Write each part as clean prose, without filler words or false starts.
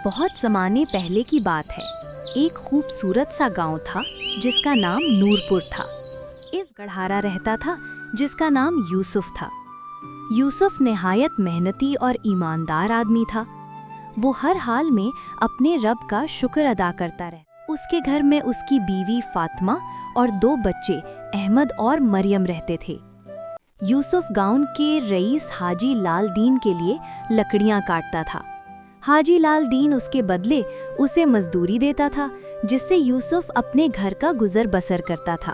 बहुत ज़माने पहले की बात है। एक खूबसूरत सा गांव था जिसका नाम नूरपुर था। इस गढ़ारा रहता था जिसका नाम यूसुफ था। यूसुफ निहायत मेहनती और ईमानदार आदमी था। वो हर हाल में अपने रब का शुक्र अदा करता रहता। उसके घर में उसकी बीवी फातिमा और 2 बच्चे अहमद और मरियम रहते थे। यूसुफ गांव के रईस हाजी लाल दीन के लिए लकड़ियां काटता था। हाजी लाल दीन उसके बदले उसे मजदूरी देता था, जिससे यूसुफ अपने घर का गुजर बसर करता था।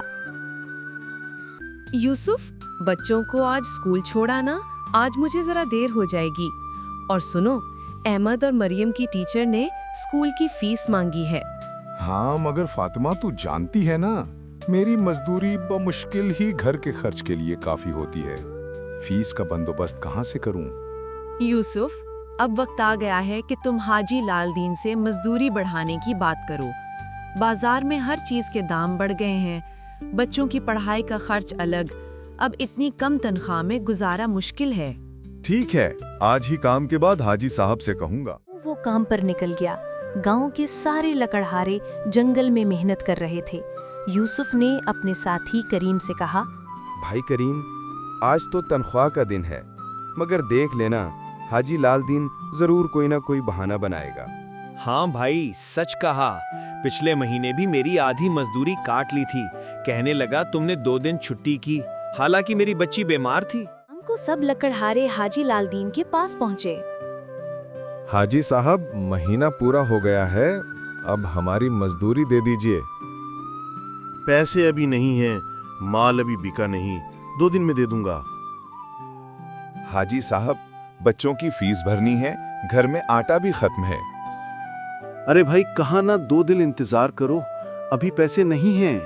यूसुफ, बच्चों को आज स्कूल छोड़ाना, आज मुझे जरा देर हो जाएगी। और सुनो, अहमद और मरियम की टीचर ने स्कूल की फीस मांगी है। हाँ, मगर फातिमा तू जानती है ना, मेरी मजदूरी बमुश्किल ही घर के खर्च के लिए काफी होती है। फीस का बंदोबस्त कहाँ से करूं? यूसुफ, अब वक्त आ गया है कि तुम हाजी लाल दीन से मजदूरी बढ़ाने की बात करो। बाजार में हर चीज के दाम बढ़ गए हैं, बच्चों की पढ़ाई का खर्च अलग। अब इतनी कम तनख्वाह में गुजारा मुश्किल है। ठीक है, आज ही काम के बाद हाजी साहब से कहूँगा। वो काम पर निकल गया। गांव के सारे लकड़हारे जंगल में मेहनत कर रहे थे। यूसुफ ने अपने साथी करीम से कहा, भाई करीम, आज तो तनख्वाह का दिन है, मगर देख लेना, हाजी लाल दीन जरूर कोई ना कोई बहाना बनाएगा। हाँ भाई, सच कहा। पिछले महीने भी मेरी आधी मजदूरी काट ली थी। कहने लगा तुमने 2 दिन छुट्टी की, हालांकि मेरी बच्ची बीमार थी। हमको सब लकड़हारे हाजी लाल दीन के पास पहुंचे। हाजी साहब, महीना पूरा हो गया है, अब हमारी मजदूरी दे दीजिए। पैसे अभी नहीं हैं, माल अभी बिका नहीं, 2 दिन में दे दूंगा। हाजी साहब, बच्चों की फीस भरनी है, घर में आटा भी खत्म है। अरे भाई, कहा ना 2 दिन इंतजार करो, अभी पैसे नहीं हैं।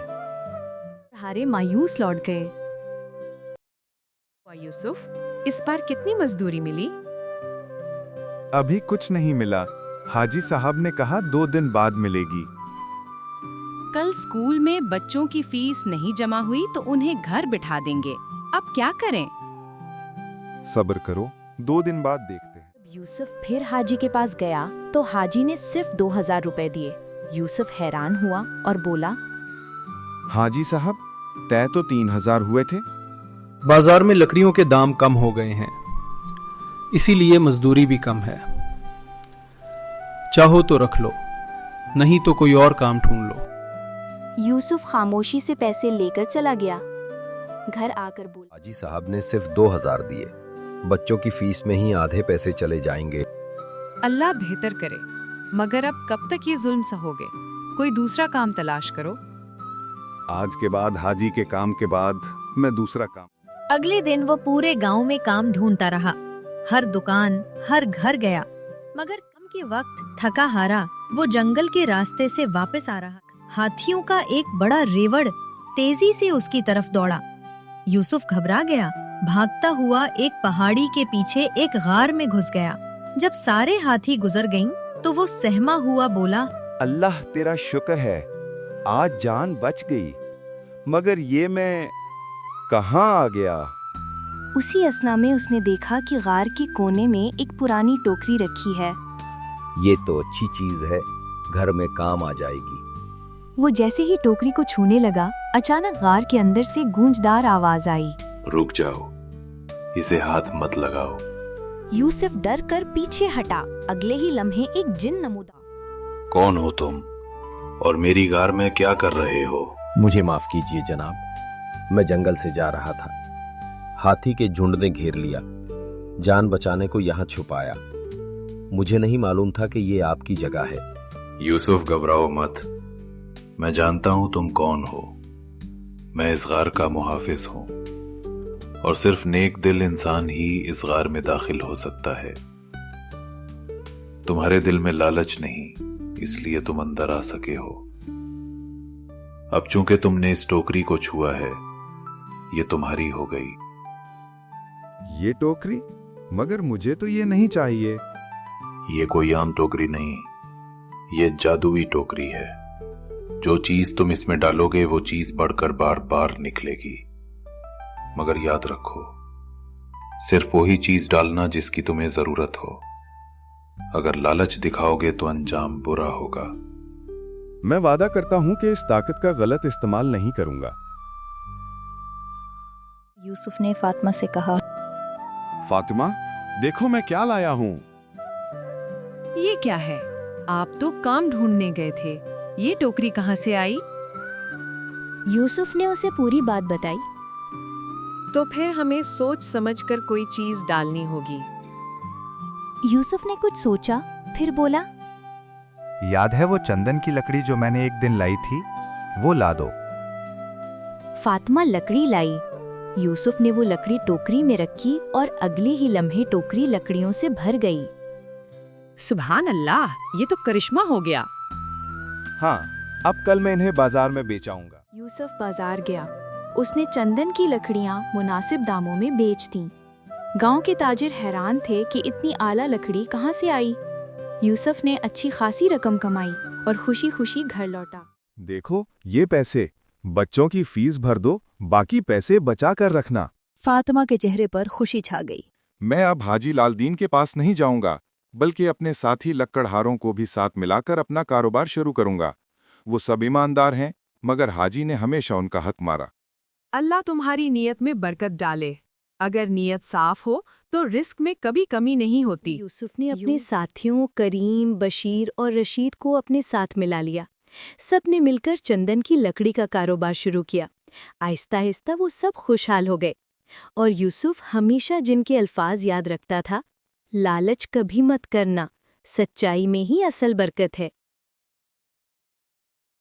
हारे मायूस लौट गए। यूसुफ, इस बार कितनी मजदूरी मिली? अभी कुछ नहीं मिला, हाजी साहब ने कहा 2 दिन बाद मिलेगी। कल स्कूल में बच्चों की फीस नहीं जमा हुई तो उन्हें घर बिठा देंगे। अब क्या करें? सब्र करो, 2 दिन बाद देखते हैं। यूसुफ फिर हाजी के पास गया तो हाजी ने सिर्फ 2000 रुपए दिए। यूसुफ हैरान हुआ और बोला, हाजी साहब, तय तो 3000 हुए थे। बाजार में लकड़ियों के दाम कम हो गए हैं, इसीलिए मजदूरी भी कम है। चाहो तो रख लो, नहीं तो कोई और काम ढूंढ लो। यूसुफ खामोशी से पैसे लेकर चला गया। घर आकर बोला, हाजी साहब ने सिर्फ 2000 दिए, बच्चों की फीस में ही आधे पैसे चले जाएंगे। अल्लाह बेहतर करे, मगर अब कब तक ये जुल्म सहोगे? कोई दूसरा काम तलाश करो। आज के बाद, हाजी के काम के बाद मैं दूसरा काम। अगले दिन वो पूरे गांव में काम ढूंढता रहा। हर दुकान, हर घर गया, मगर कम के वक्त थका हारा वो जंगल के रास्ते से वापस आ रहा। हाथियों का एक बड़ा रेवड़ तेजी से उसकी तरफ दौड़ा। यूसुफ घबरा गया, भागता हुआ एक पहाड़ी के पीछे एक गार में घुस गया। जब सारे हाथी गुजर गईं, तो वो सहमा हुआ बोला, अल्लाह तेरा शुक्र है, आज जान बच गई, मगर ये मैं कहाँ आ गया? उसी असना में उसने देखा कि गार के कोने में एक पुरानी टोकरी रखी है। ये तो अच्छी चीज है, घर में काम आ जाएगी। वो जैसे ही टोकरी को छूने लगा, अचानक गार के अंदर से गूंजदार आवाज आई, रुक जाओ, इसे हाथ मत लगाओ। यूसुफ डर कर पीछे हटा। अगले ही लम्हे एक जिन नमूदा। कौन हो तुम और मेरी गार में क्या कर रहे हो? मुझे माफ कीजिए जनाब, मैं जंगल से जा रहा था, हाथी के झुंड ने घेर लिया, जान बचाने को यहाँ छुपाया। मुझे नहीं मालूम था कि ये आपकी जगह है। यूसुफ, घबराओ मत, मैं जानता हूं तुम कौन हो। मैं इस गार का मुहाफिज हूं और सिर्फ नेक दिल इंसान ही इस गार में दाखिल हो सकता है। तुम्हारे दिल में लालच नहीं, इसलिए तुम अंदर आ सके हो। अब चूंकि तुमने इस टोकरी को छुआ है, ये तुम्हारी हो गई। ये टोकरी? मगर मुझे तो ये नहीं चाहिए। ये कोई आम टोकरी नहीं, ये जादुई टोकरी है। जो चीज तुम इसमें डालोगे वो चीज बढ़कर बार बार निकलेगी। मगर याद रखो, सिर्फ वही चीज डालना जिसकी तुम्हें जरूरत हो। अगर लालच दिखाओगे तो अंजाम बुरा होगा। मैं वादा करता हूं कि इस ताकत का गलत इस्तेमाल नहीं करूंगा। यूसुफ ने फातिमा से कहा, फातिमा, देखो मैं क्या लाया हूं। ये क्या है? आप तो काम ढूंढने गए थे, ये टोकरी कहाँ से आई? यूसुफ ने उसे पूरी बात बताई। तो फिर हमें सोच समझकर कोई चीज डालनी होगी। यूसुफ ने कुछ सोचा, फिर बोला, याद है वो चंदन की लकड़ी जो मैंने एक दिन लाई थी? वो ला दो। फातिमा लकड़ी लाई। यूसुफ ने वो लकड़ी टोकरी में रखी और अगले ही लम्हे टोकरी लकड़ियों से भर गई। सुभान अल्लाह, ये तो करिश्मा हो गया। हाँ, अब कल मैं इन्हें बाजार में बेचाऊंगा। यूसुफ बाजार गया। उसने चंदन की लकड़ियां मुनासिब दामों में बेच दीं। गांव के ताजिर हैरान थे कि इतनी आला लकड़ी कहां से आई। यूसुफ ने अच्छी खासी रकम कमाई और खुशी खुशी घर लौटा। देखो ये पैसे, बच्चों की फीस भर दो, बाकी पैसे बचा कर रखना। फातिमा के चेहरे पर खुशी छा गई। मैं अब हाजी लालदीन के पास नहीं जाऊंगा, बल्कि अपने साथी लक्कड़हारों को भी साथ मिलाकर अपना कारोबार शुरू करूंगा। वो सब ईमानदार हैं, मगर हाजी ने हमेशा उनका हक मारा। अल्लाह तुम्हारी नीयत में बरकत डाले। अगर नीयत साफ हो तो रिस्क में कभी कमी नहीं होती। यूसुफ ने अपने साथियों करीम, बशीर और रशीद को अपने साथ मिला लिया। सब ने मिलकर चंदन की लकड़ी का कारोबार शुरू किया। आहिस्ता आहिस्ता वो सब खुशहाल हो गए। और यूसुफ हमेशा जिनके अल्फाज याद रखता था, लालच कभी मत करना, सच्चाई में ही असल बरकत है।